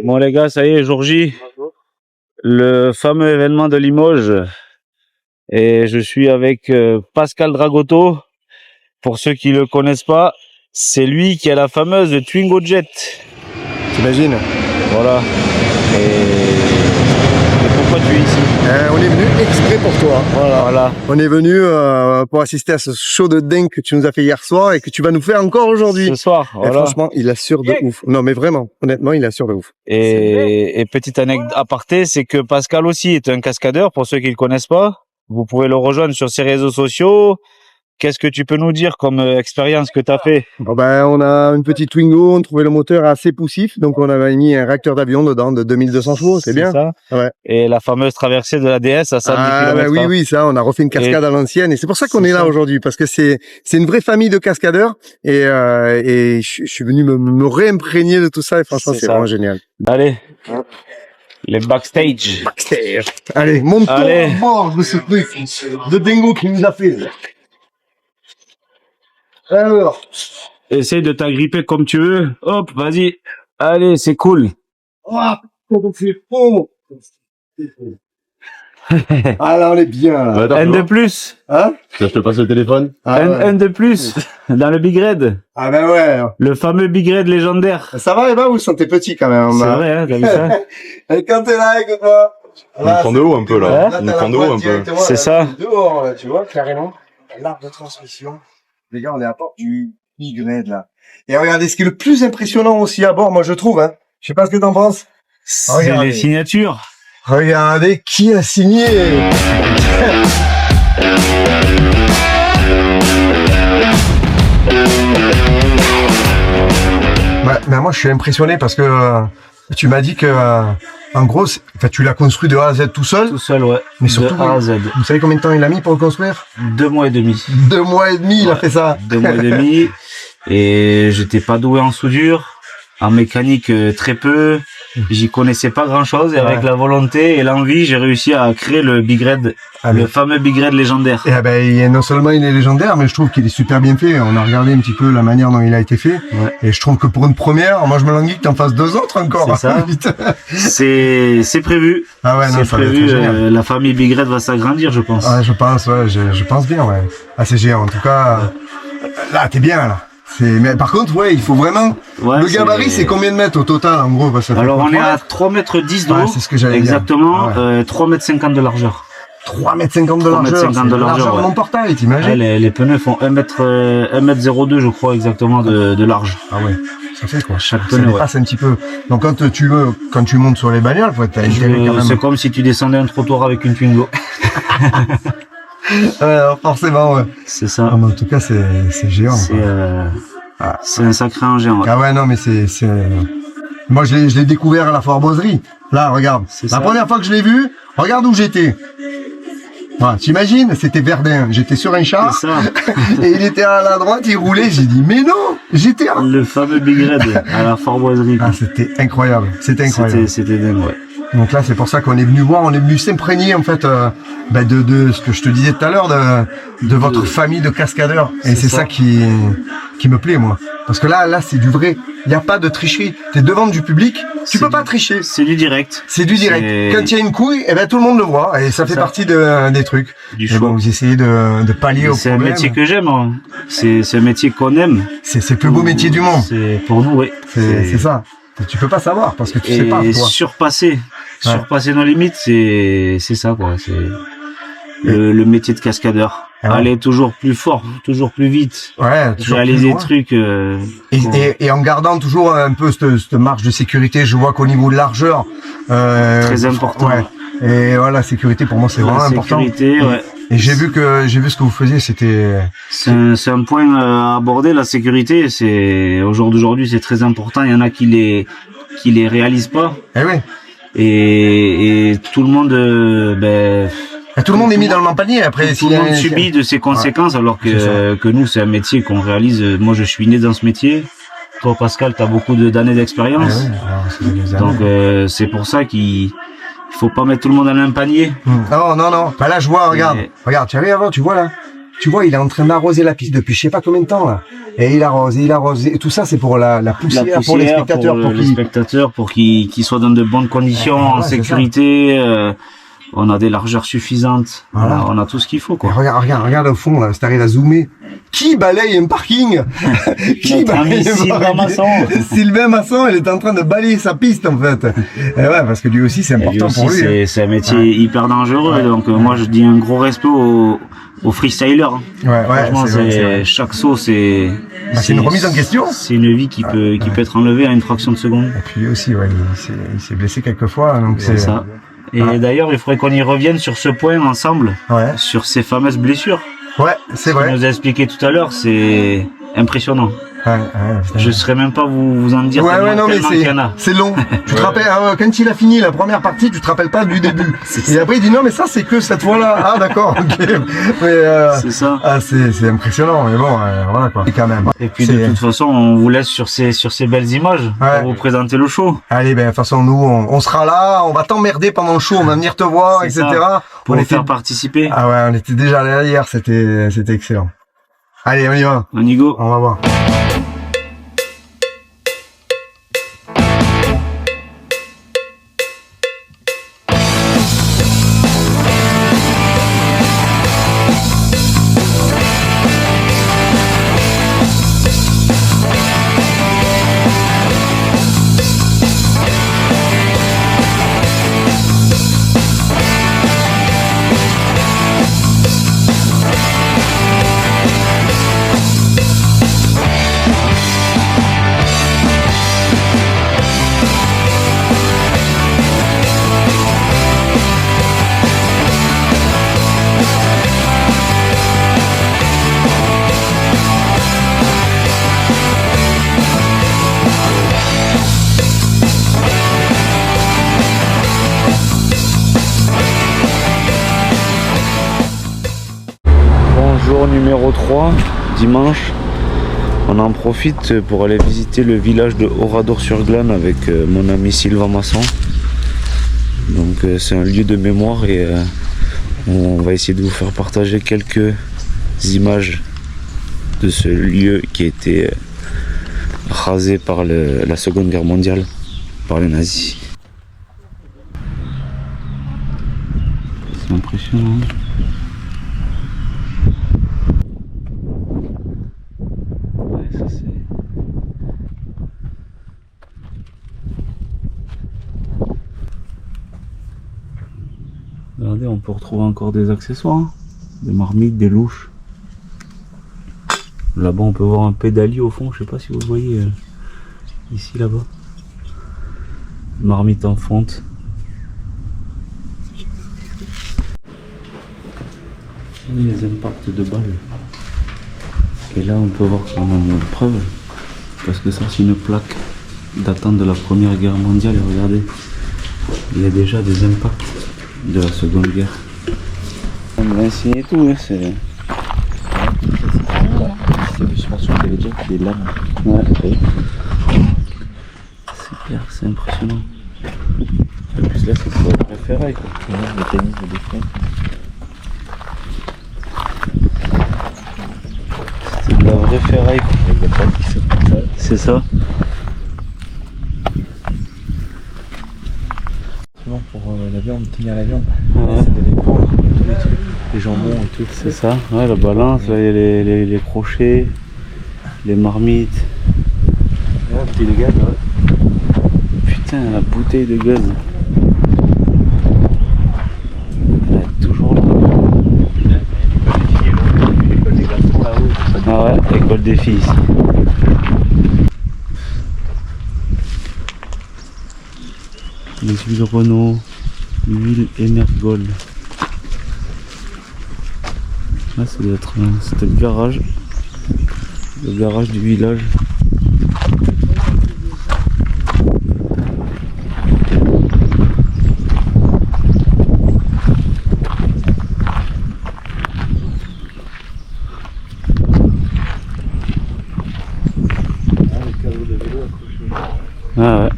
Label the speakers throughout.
Speaker 1: Bon les gars, ça y est, jour J, le fameux événement de Limoges. Et je suis avec Pascal Dragotto. Pour ceux qui le connaissent pas, c'est lui qui a la fameuse Twingo Jet.
Speaker 2: T'imagines?
Speaker 1: Voilà. Et pourquoi tu es ici?
Speaker 2: On est venu exprès pour toi.
Speaker 1: Voilà.
Speaker 2: On est venu pour assister à ce show de dingue que tu nous as fait hier soir et que tu vas nous faire encore aujourd'hui.
Speaker 1: Ce soir,
Speaker 2: Et
Speaker 1: voilà.
Speaker 2: franchement, il assure de ouf. Non mais vraiment, honnêtement, il assure de ouf.
Speaker 1: Et petite anecdote aparté, c'est que Pascal aussi est un cascadeur, pour ceux qui le connaissent pas. Vous pouvez le rejoindre sur ses réseaux sociaux. Qu'est-ce que tu peux nous dire comme expérience que tu as fait?
Speaker 2: Bon ben, on a une petite Twingo, on trouvait le moteur assez poussif, donc on avait mis un réacteur d'avion dedans de 2200 chevaux, c'est bien
Speaker 1: ça.
Speaker 2: Ouais.
Speaker 1: Et la fameuse traversée de la DS à 110 km/h.
Speaker 2: Ben oui, ça, on a refait une cascade à l'ancienne, et c'est pour ça qu'on est là aujourd'hui, parce que c'est une vraie famille de cascadeurs, et je suis venu me réimprégner de tout ça, et franchement, c'est vraiment génial.
Speaker 1: Allez, les backstage.
Speaker 2: Allez, monte-toi à bord de ce truc de dingo qui nous a fait. Alors,
Speaker 1: essaye de t'agripper comme tu veux. Hop, vas-y. Allez, c'est cool.
Speaker 2: ah là, on est bien là.
Speaker 1: Un de plus.
Speaker 2: Hein?
Speaker 3: Je te passe le téléphone.
Speaker 1: Un de plus. Dans le Big Red.
Speaker 2: Ah ben ouais.
Speaker 1: Le fameux Big Red légendaire.
Speaker 2: Ça va, Eva, vous vous sentez petit quand même.
Speaker 1: C'est vrai, hein, t'as vu ça?
Speaker 2: Et quand t'es là, écoute-moi.
Speaker 3: On nous prend de haut un peu là. On nous prend de haut un peu.
Speaker 1: C'est ça.
Speaker 2: Dehors, là, tu vois, carrément. L'arbre de transmission. Les gars, on est à bord du Big Red là. Et regardez, ce qui est le plus impressionnant aussi à bord, moi je trouve, hein. Je sais pas ce que t'en penses.
Speaker 1: C'est les signatures.
Speaker 2: Regardez qui a signé. Mais moi je suis impressionné parce que tu m'as dit que en gros, tu l'as construit de A à Z tout seul.
Speaker 1: Tout seul, ouais.
Speaker 2: Mais surtout,
Speaker 1: de A à Z.
Speaker 2: Vous savez combien de temps il a mis pour le construire?
Speaker 1: 2 mois et demi.
Speaker 2: 2 mois et demi, il a fait ça.
Speaker 1: 2 mois et demi. Et j'étais pas doué en soudure, en mécanique très peu. J'y connaissais pas grand chose et avec la volonté et l'envie, j'ai réussi à créer le Big Red, le fameux Big Red légendaire.
Speaker 2: Et ben, non seulement il est légendaire, mais je trouve qu'il est super bien fait. On a regardé un petit peu la manière dont il a été fait.
Speaker 1: Ouais.
Speaker 2: Et je trouve que pour une première, moi je me languis que t'en fasses 2 autres encore.
Speaker 1: C'est ça. C'est prévu.
Speaker 2: Ah ouais, non,
Speaker 1: c'est prévu. La famille Big Red va s'agrandir, je pense.
Speaker 2: Ouais, je pense bien, ouais. Ah, c'est géant. En tout cas, là, t'es bien, là. Mais par contre, ouais, il faut vraiment.
Speaker 1: Ouais,
Speaker 2: le gabarit, c'est combien de mètres au total, en gros?
Speaker 1: Alors, on est à 3,10 mètres d'eau.
Speaker 2: Ouais, c'est ce que j'allais dire.
Speaker 1: Exactement. 3,50 m de largeur.
Speaker 2: 3,50 m de largeur. 3,50 m de largeur. Mon portail, t'imagines?
Speaker 1: Les pneus font 1,02 m, je crois, exactement, de large.
Speaker 2: Ah ouais. Ça fait quoi?
Speaker 1: Chaque
Speaker 2: pneu, dépasse un petit peu. Donc, quand tu montes sur les bagnoles, faut être intérêt quand même.
Speaker 1: C'est comme si tu descendais un trottoir avec une Twingo.
Speaker 2: Forcément, ouais.
Speaker 1: C'est ça.
Speaker 2: Ah, mais en tout cas, c'est géant.
Speaker 1: C'est un sacré engin. Ouais.
Speaker 2: Ah ouais, non, mais c'est. Moi, je l'ai découvert à la foire-boiserie. Là, regarde. La première fois que je l'ai vu, regarde où j'étais. Ouais, t'imagines, c'était Verdun. J'étais sur un char. Et il était à la droite, il roulait. J'ai dit, mais non, j'étais à...
Speaker 1: Le fameux Big Red à la foire-boiserie.
Speaker 2: Ah, c'était incroyable. C'était incroyable.
Speaker 1: C'était dingue, ouais.
Speaker 2: Donc là, c'est pour ça qu'on est venu voir, on est venu s'imprégner en fait de ce que je te disais tout à l'heure, de votre famille de cascadeurs. Et c'est ça qui me plaît, moi. Parce que là, c'est du vrai. Il n'y a pas de tricherie. T'es devant du public, tu peux pas tricher.
Speaker 1: C'est du direct.
Speaker 2: C'est du direct. Quand il y a une couille, eh ben tout le monde le voit. Et ça fait partie des trucs.
Speaker 1: Du show.
Speaker 2: Bon, vous essayez de pallier au problème.
Speaker 1: C'est un métier que j'aime. Hein. C'est un métier qu'on aime.
Speaker 2: C'est le plus beau métier du monde.
Speaker 1: C'est pour nous, oui.
Speaker 2: C'est ça. Tu peux pas savoir parce que tu sais pas.
Speaker 1: Et
Speaker 2: toi.
Speaker 1: surpasser nos limites, c'est ça, quoi. C'est le métier de cascadeur. Aller toujours plus fort, toujours plus vite.
Speaker 2: Ouais, toujours
Speaker 1: réaliser des trucs.
Speaker 2: Et en gardant toujours un peu cette marge de sécurité, je vois qu'au niveau de largeur,
Speaker 1: très important.
Speaker 2: Ouais. Et voilà, la sécurité pour moi c'est vraiment important. Et j'ai vu ce que vous faisiez,
Speaker 1: c'est un point à aborder, la sécurité. C'est au jour d'aujourd'hui, c'est très important. Il y en a qui les réalisent pas.
Speaker 2: Eh oui.
Speaker 1: Et tout le monde,
Speaker 2: tout le monde est mis dans le même panier après.
Speaker 1: Tout le monde subit de ses conséquences, alors que nous, c'est un métier qu'on réalise. Moi, je suis né dans ce métier. Toi, Pascal, t'as beaucoup d'années d'expérience. Donc, c'est pour ça qu'il faut pas mettre tout le monde dans le même panier.
Speaker 2: Non. Bah là, je vois, regarde, tu arrives avant, tu vois là. tu vois, il est en train d'arroser la piste depuis je sais pas combien de temps là. Et il arrose, et tout ça c'est pour la poussière, pour les spectateurs,
Speaker 1: pour les spectateurs, pour qu'ils soient dans de bonnes conditions, en sécurité. On a des largeurs suffisantes. Voilà. On a tout ce qu'il faut, quoi.
Speaker 2: Regarde au fond, là, si t'arrives à zoomer. Qui balaye un parking? Qui balaye
Speaker 1: Sylvain Masson.
Speaker 2: Sylvain Masson, il est en train de balayer sa piste, en fait. Et ouais, parce que lui aussi, c'est important pour lui.
Speaker 1: C'est un métier hyper dangereux. Donc, moi, je dis un gros respect aux freestylers. Franchement, chaque saut, c'est
Speaker 2: une remise en question.
Speaker 1: C'est une vie qui peut être enlevée à une fraction de seconde.
Speaker 2: Et puis lui aussi, il s'est blessé quelques fois, donc c'est
Speaker 1: ça. Et d'ailleurs, il faudrait qu'on y revienne sur ce point ensemble, sur ces fameuses blessures.
Speaker 2: Ouais, c'est vrai.
Speaker 1: Ce qu'il nous a expliqué tout à l'heure, c'est impressionnant. Je ne saurais même pas vous en dire.
Speaker 2: Non, mais c'est long. Tu te rappelles, quand il a fini la première partie, tu te rappelles pas du début. Et après, il dit non, mais ça, c'est que cette fois-là. Ah, d'accord, ok.
Speaker 1: C'est ça.
Speaker 2: Ah, c'est impressionnant, mais bon, voilà quoi. Et quand même.
Speaker 1: Et puis, de toute façon, on vous laisse sur ces belles images pour vous présenter le show.
Speaker 2: Allez, de toute façon, nous, on sera là, on va t'emmerder pendant le show, on va venir te voir, etc.
Speaker 1: Pour faire participer.
Speaker 2: Ah ouais, on était déjà là hier, c'était excellent. Allez, on y va.
Speaker 1: On y go.
Speaker 2: On va voir.
Speaker 1: Jour numéro 3, dimanche. On en profite pour aller visiter le village de Oradour-sur-Glane avec mon ami Sylvain Masson. Donc c'est un lieu de mémoire et on va essayer de vous faire partager quelques images de ce lieu qui a été rasé par la Seconde Guerre mondiale par les nazis. C'est impressionnant. Regardez, on peut retrouver encore des accessoires, hein. Des marmites, des louches. Là-bas, on peut voir un pédalier au fond, je sais pas si vous le voyez ici, là-bas. Marmite en fonte. Les impacts de balles. Et là, on peut voir quand même une preuve, parce que ça, c'est une plaque datant de la Première Guerre mondiale. Et regardez, il y a déjà des impacts de la Seconde Guerre. On l'a signé tout, hein, c'est... Je pense qu'il y avait déjà des lames. Ouais, okay. C'est clair, c'est impressionnant. En plus là, c'est pour le vrai ferraille, quoi. Le mécanisme des freins. C'est de la vraie ferraille, quoi. Avec la plaque qui saute comme ça. C'est ça.
Speaker 4: Pour la viande, tenir la viande.
Speaker 1: Ouais.
Speaker 4: C'est des prendre tous les trucs, les jambons et tout.
Speaker 1: C'est ça, ouais, la balance, là il y a les crochets, les marmites.
Speaker 4: La bouteille de gaz, ouais.
Speaker 1: Putain, la bouteille de gaz. Elle est toujours là.
Speaker 4: L'école des garçons là-haut.
Speaker 1: Ah ouais, école des filles ici. Les huiles Renault, l'huile Energold. Là, ça doit être c'était le garage du village. Ah ouais.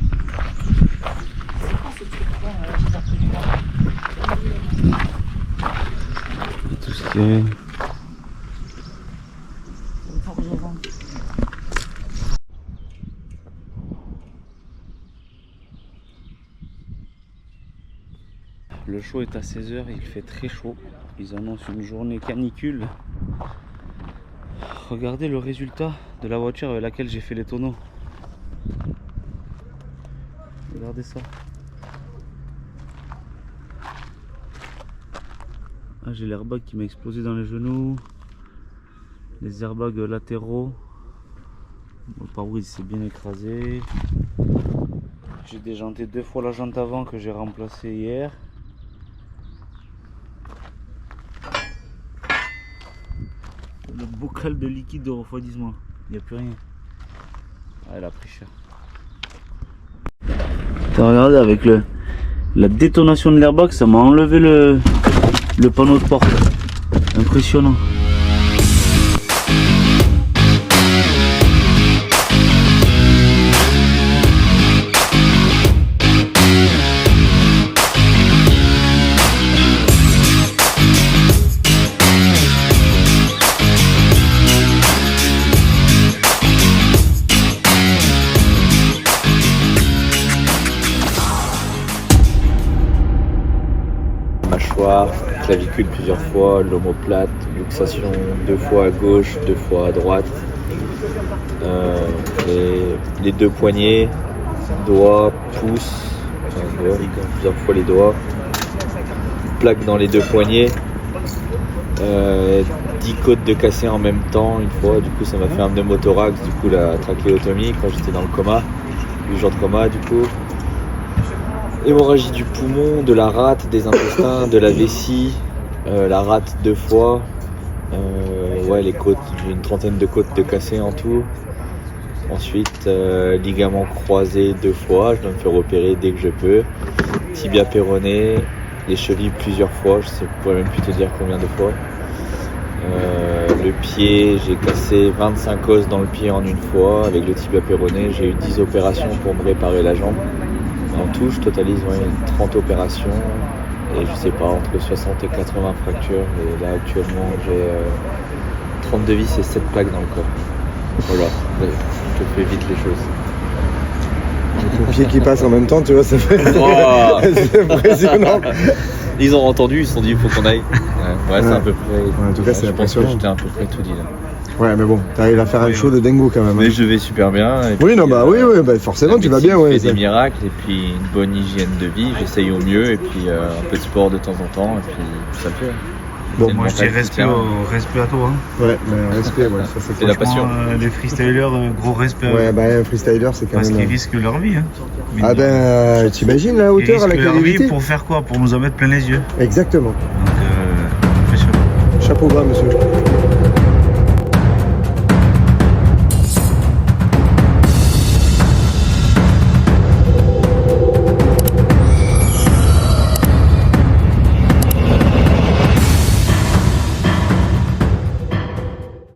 Speaker 1: Tout ce qui est Le show est à 16h, il fait très chaud. Ils annoncent une journée canicule. Regardez le résultat de la voiture avec laquelle j'ai fait les tonneaux. Regardez ça. Ah, j'ai l'airbag qui m'a explosé dans les genoux. Les airbags latéraux. Le pare-brise s'est bien écrasé. J'ai déjanté 2 fois la jante avant que j'ai remplacé hier. Le bocal de liquide de refroidissement. Il n'y a plus rien. Ah, elle a pris cher. Regardez, avec la détonation de l'airbag, ça m'a enlevé le panneau de porte. Impressionnant.
Speaker 5: Mâchoire, clavicule plusieurs fois, l'omoplate, luxation 2 fois à gauche, 2 fois à droite. Les 2 poignets, doigts, pouces, plusieurs fois les doigts. Plaque dans les 2 poignets. 10 côtes de cassé en même temps une fois, du coup ça m'a fait un pneumothorax, du coup la trachéotomie quand j'étais dans le coma, 8 jours de coma du coup. Hémorragie du poumon, de la rate, des intestins, de la vessie, la rate 2 fois, ouais les côtes, j'ai une trentaine de côtes de cassé en tout. Ensuite ligament croisé 2 fois, je dois me faire opérer dès que je peux. Tibia péroné, les chevilles plusieurs fois, je pourrais même plus te dire combien de fois. Le pied, j'ai cassé 25 os dans le pied en une fois, avec le tibia péroné, j'ai eu 10 opérations pour me réparer la jambe. En tout, je totalise 30 opérations et je sais pas, entre 60 et 80 fractures. Et là, actuellement, j'ai 32 vis et 7 plaques dans le corps. Voilà, je te fais vite les choses.
Speaker 2: Avec le pied qui passe en même temps, tu vois, ça fait...
Speaker 5: Oh
Speaker 2: c'est impressionnant.
Speaker 5: Ils ont entendu, ils se sont dit, il faut qu'on aille. Ouais, c'est à peu près...
Speaker 2: Ouais, en tout cas, c'est
Speaker 5: je pense que
Speaker 2: impressionnant.
Speaker 5: j'étais à peu près tout dit là.
Speaker 2: Ouais, mais bon, t'arrives à faire un show de dingo quand même.
Speaker 5: Mais
Speaker 2: Hein.
Speaker 5: je vais super bien. Et
Speaker 2: Oui,
Speaker 5: puis,
Speaker 2: non, bah oui, bah, forcément,
Speaker 5: la
Speaker 2: tu vas
Speaker 5: médecine
Speaker 2: bien, ouais.
Speaker 5: fait
Speaker 2: ça.
Speaker 5: des miracles et puis une bonne hygiène de vie, j'essaye au mieux et puis un peu de sport de temps en temps et puis ça le fait.
Speaker 2: Bon,
Speaker 5: C'est le
Speaker 1: Moi je dis
Speaker 5: mental qui
Speaker 1: respect,
Speaker 5: tient.
Speaker 1: respect à toi. Hein.
Speaker 2: Ouais, mais respect, ouais, ça c'est
Speaker 5: C'est la
Speaker 2: cool.
Speaker 5: passion.
Speaker 1: Les freestylers, gros respect à eux.
Speaker 2: Ouais, bah un freestyler, c'est quand
Speaker 1: Parce qu'ils
Speaker 2: même...
Speaker 1: risquent leur vie. Hein.
Speaker 2: Ah ben, t'imagines la
Speaker 1: Ils
Speaker 2: hauteur à
Speaker 1: risquent
Speaker 2: laquelle
Speaker 1: leur
Speaker 2: il
Speaker 1: vie
Speaker 2: était.
Speaker 1: pour faire quoi? Pour nous en mettre plein les yeux.
Speaker 2: Exactement.
Speaker 1: Donc, impressionnant.
Speaker 2: Chapeau bas, monsieur.